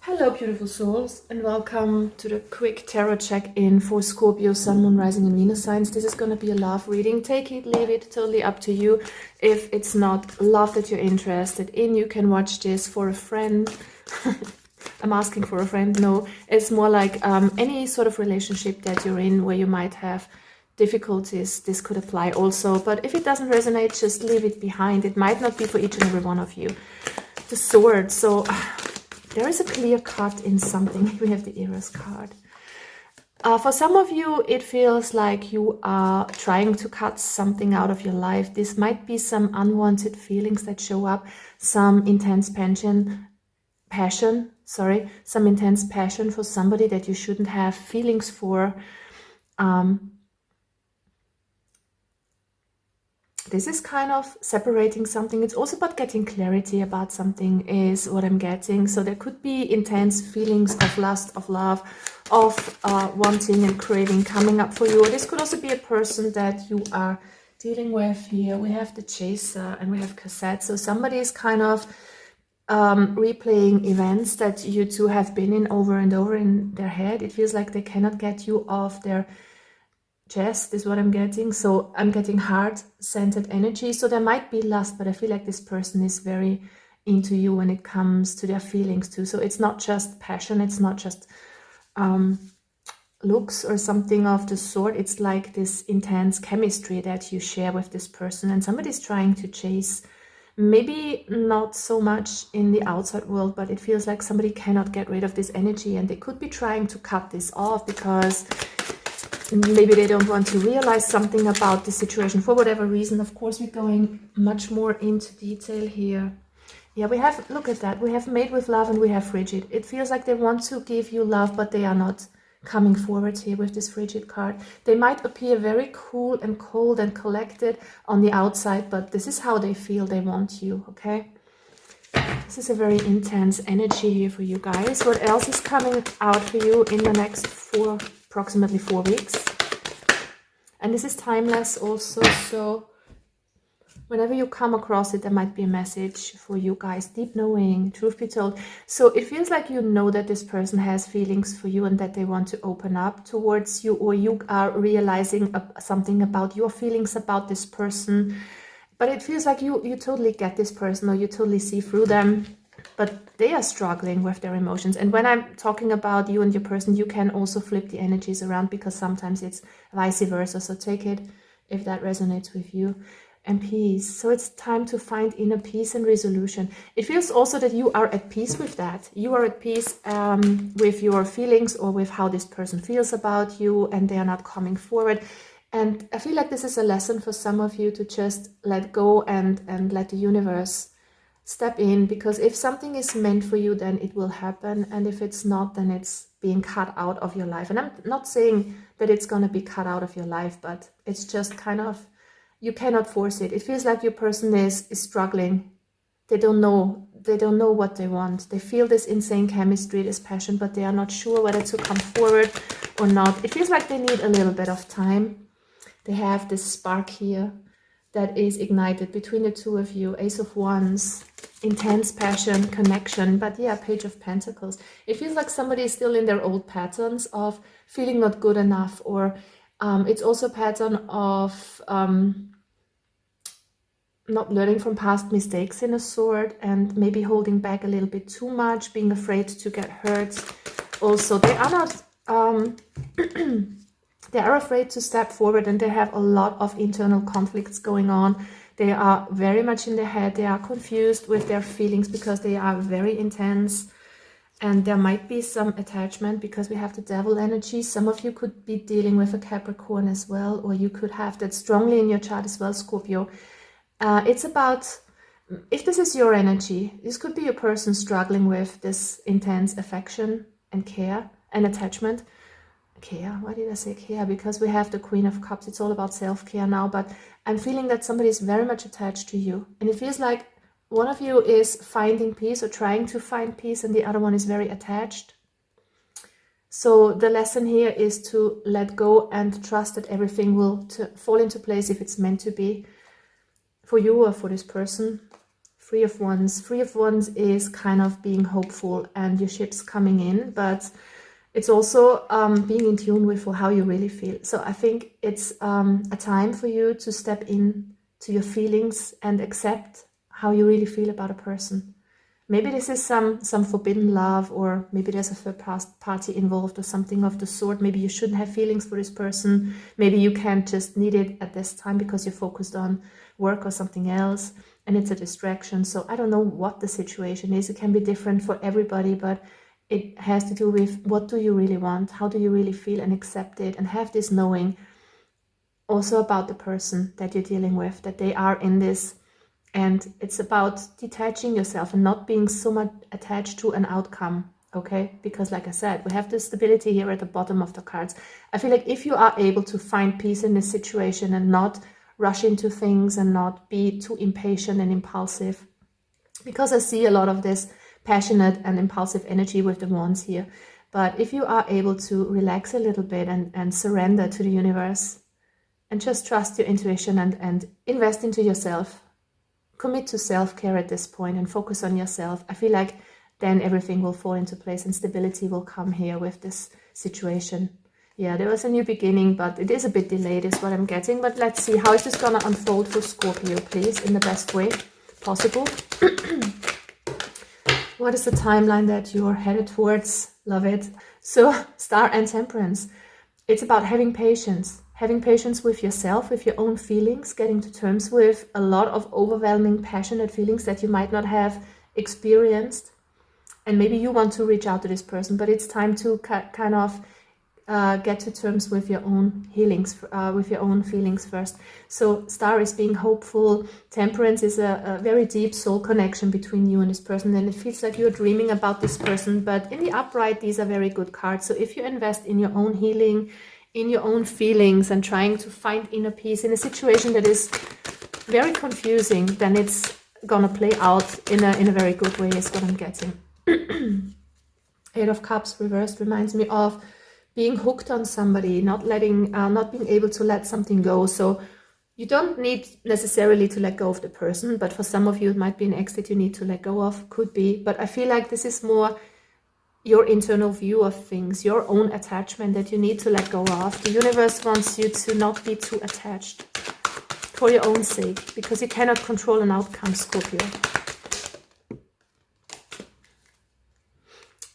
Hello, beautiful souls, and welcome to the quick tarot check-in for Scorpio, Sun, Moon, Rising, and Venus signs. This is going to be a love reading. Take it, leave it, totally up to you. If it's not love that you're interested in, you can watch this for a friend. I'm asking for a friend. No, it's more like any sort of relationship that you're in where you might have difficulties. This could apply also, but if it doesn't resonate, just leave it behind. It might not be for each and every one of you. The sword. So there is a clear cut in something. We have the Eros card. For some of you, it feels like you are trying to cut something out of your life. This might be some unwanted feelings that show up, some intense some intense passion for somebody that you shouldn't have feelings for. This is kind of separating something. It's also about getting clarity about something is what I'm getting. So there could be intense feelings of lust, of love, of wanting and craving coming up for you. Or this could also be a person that you are dealing with here. We have the chaser and we have cassette. So somebody is kind of replaying events that you two have been in over and over in their head. It feels like they cannot get you off their chest is what I'm getting. So I'm getting heart-centered energy. So there might be lust, but I feel like this person is very into you when it comes to their feelings too. So it's not just passion. It's not just looks or something of the sort. It's like this intense chemistry that you share with this person, and somebody's trying to chase. Maybe not so much in the outside world, but it feels like somebody cannot get rid of this energy, and they could be trying to cut this off because maybe they don't want to realize something about the situation for whatever reason. Of course, we're going much more into detail here. Yeah, we have, look at that. We have made with love and we have frigid. It feels like they want to give you love, but they are not coming forward here with this frigid card. They might appear very cool and cold and collected on the outside, but this is how they feel. They want you, okay? This is a very intense energy here for you guys. What else is coming out for you in the next approximately 4 weeks? And this is timeless also, so whenever you come across it, there might be a message for you guys. Deep knowing, truth be told. So it feels like you know that this person has feelings for you and that they want to open up towards you, or you are realizing something about your feelings about this person. But it feels like you totally get this person, or you totally see through them, but they are struggling with their emotions. And when I'm talking about you and your person, you can also flip the energies around, because sometimes it's vice versa. So take it if that resonates with you. And peace. So it's time to find inner peace and resolution. It feels also that you are at peace with that. You are at peace with your feelings, or with how this person feels about you, and they are not coming forward. And I feel like this is a lesson for some of you to just let go and let the universe step in, because if something is meant for you, then it will happen. And if it's not, then it's being cut out of your life. And I'm not saying that it's going to be cut out of your life, but it's just kind of, you cannot force it. It feels like your person is struggling. They don't know what they want. They feel this insane chemistry, this passion, but they are not sure whether to come forward or not. It feels like they need a little bit of time. They have this spark here that is ignited between the two of you. Ace of Wands, intense passion, connection. But yeah, Page of Pentacles. It feels like somebody is still in their old patterns of feeling not good enough, or it's also a pattern of not learning from past mistakes in a sort, and maybe holding back a little bit too much, being afraid to get hurt. Also, they are not they are afraid to step forward, and they have a lot of internal conflicts going on. They are very much in their head. They are confused with their feelings because they are very intense. And there might be some attachment because we have the devil energy. Some of you could be dealing with a Capricorn as well, or you could have that strongly in your chart as well, Scorpio. It's about, if this is your energy, this could be a person struggling with this intense affection and care and attachment. Care, why did I say care? Because we have the Queen of Cups. It's all about self-care now, but I'm feeling that somebody is very much attached to you. And it feels like one of you is finding peace or trying to find peace, and the other one is very attached. So the lesson here is to let go and trust that everything will fall into place if it's meant to be, for you or for this person. Three of Wands. Three of Wands is kind of being hopeful and your ship's coming in, but it's also being in tune with how you really feel. So I think it's a time for you to step in to your feelings and accept how you really feel about a person. Maybe this is some forbidden love, or maybe there's a third party involved or something of the sort. Maybe you shouldn't have feelings for this person. Maybe you can't just need it at this time because you're focused on work or something else and it's a distraction. So I don't know what the situation is. It can be different for everybody, but it has to do with what do you really want? How do you really feel, and accept it and have this knowing also about the person that you're dealing with, that they are in this. And it's about detaching yourself and not being so much attached to an outcome, okay? Because like I said, we have this stability here at the bottom of the cards. I feel like if you are able to find peace in this situation and not rush into things and not be too impatient and impulsive, because I see a lot of this passionate and impulsive energy with the wands here. But if you are able to relax a little bit and surrender to the universe and just trust your intuition and invest into yourself, commit to self-care at this point and focus on yourself, I feel like then everything will fall into place and stability will come here with this situation. Yeah, there was a new beginning, but it is a bit delayed is what I'm getting. But let's see, how is this going to unfold for Scorpio, please, in the best way possible. What is the timeline that you're headed towards? Love it. So, Star and Temperance. It's about having patience with yourself, with your own feelings, getting to terms with a lot of overwhelming, passionate feelings that you might not have experienced. And maybe you want to reach out to this person, but it's time to kind of get to terms with your own healings, with your own feelings first. So Star is being hopeful. Temperance is a very deep soul connection between you and this person, and it feels like you're dreaming about this person. But in the upright, these are very good cards. So if you invest in your own healing, in your own feelings, and trying to find inner peace in a situation that is very confusing, then it's gonna play out in a very good way is what I'm getting. Eight of Cups reversed reminds me of being hooked on somebody, not being able to let something go. So you don't need necessarily to let go of the person, but for some of you it might be an ex that you need to let go of, could be. But I feel like this is more your internal view of things, your own attachment that you need to let go of. The universe wants you to not be too attached for your own sake, because you cannot control an outcome, Scorpio.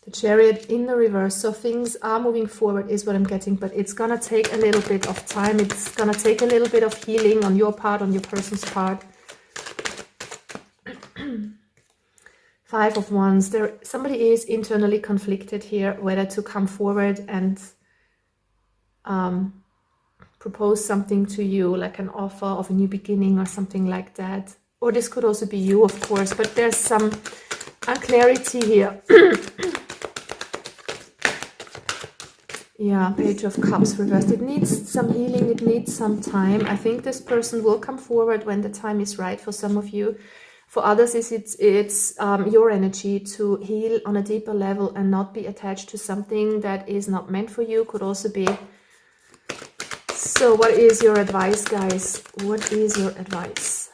The Chariot in the reverse. So things are moving forward is what I'm getting, but it's going to take a little bit of time. It's going to take a little bit of healing on your part, on your person's part. Five of Wands. Somebody is internally conflicted here, whether to come forward and propose something to you, like an offer of a new beginning or something like that. Or this could also be you, of course, but there's some unclarity here. Yeah, Page of Cups reversed. It needs some healing. It needs some time. I think this person will come forward when the time is right for some of you. For others, it's your energy to heal on a deeper level and not be attached to something that is not meant for you. Could also be. So what is your advice, guys? What is your advice?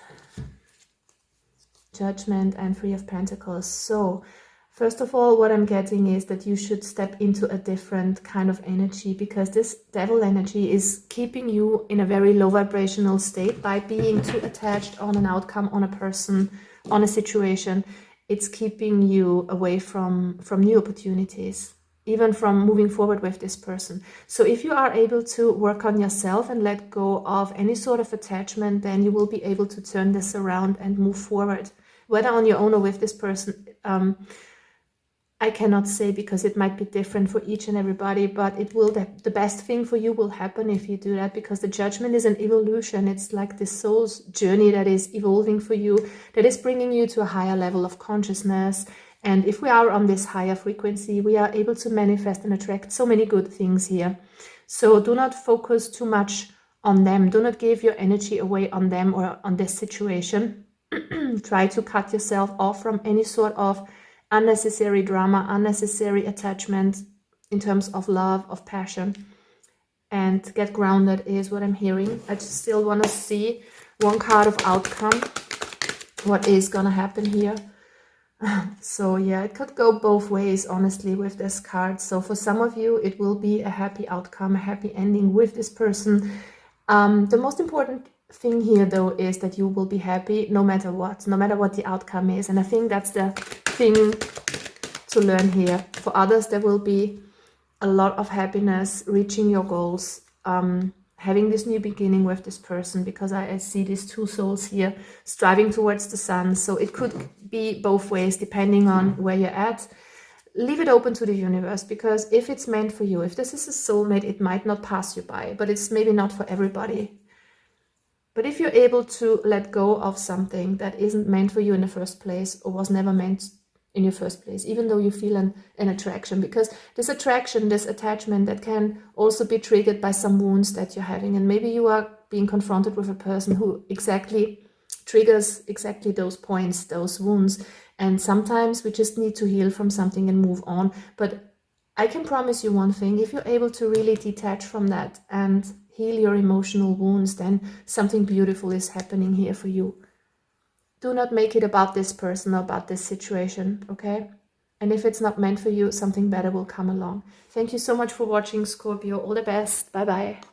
Judgment and Three of Pentacles. So first of all, what I'm getting is that you should step into a different kind of energy, because this devil energy is keeping you in a very low vibrational state by being too attached on an outcome, on a person, on a situation. It's keeping you away from new opportunities, even from moving forward with this person. So if you are able to work on yourself and let go of any sort of attachment, then you will be able to turn this around and move forward, whether on your own or with this person. I cannot say, because it might be different for each and everybody, but it will, the best thing for you will happen if you do that, because the Judgment is an evolution. It's like this soul's journey that is evolving for you, that is bringing you to a higher level of consciousness. And if we are on this higher frequency, we are able to manifest and attract so many good things here. So do not focus too much on them. Do not give your energy away on them or on this situation. Try to cut yourself off from any sort of unnecessary drama, unnecessary attachment in terms of love, of passion, and get grounded is what I'm hearing. I just still want to see one card of outcome. what is gonna happen here. So yeah, it could go both ways, honestly, with this card. So for some of you, it will be a happy outcome, a happy ending with this person. The most important thing here, though, is that you will be happy no matter what the outcome is. And I think that's the thing to learn here. For others, there will be a lot of happiness, reaching your goals, having this new beginning with this person, because I see these two souls here striving towards the sun. So it could be both ways, depending on where you're at. Leave it open to the universe, because if it's meant for you, if this is a soulmate, it might not pass you by, but it's maybe not for everybody. But if you're able to let go of something that isn't meant for you in the first place, or was never meant in your first place, even though you feel an attraction, because this attraction, this attachment, that can also be triggered by some wounds that you're having, and maybe you are being confronted with a person who exactly triggers exactly those points, those wounds, and sometimes we just need to heal from something and move on. But I can promise you one thing: if you're able to really detach from that and heal your emotional wounds, then something beautiful is happening here for you. Do not make it about this person or about this situation, okay? And if it's not meant for you, something better will come along. Thank you so much for watching, Scorpio. All the best. Bye-bye.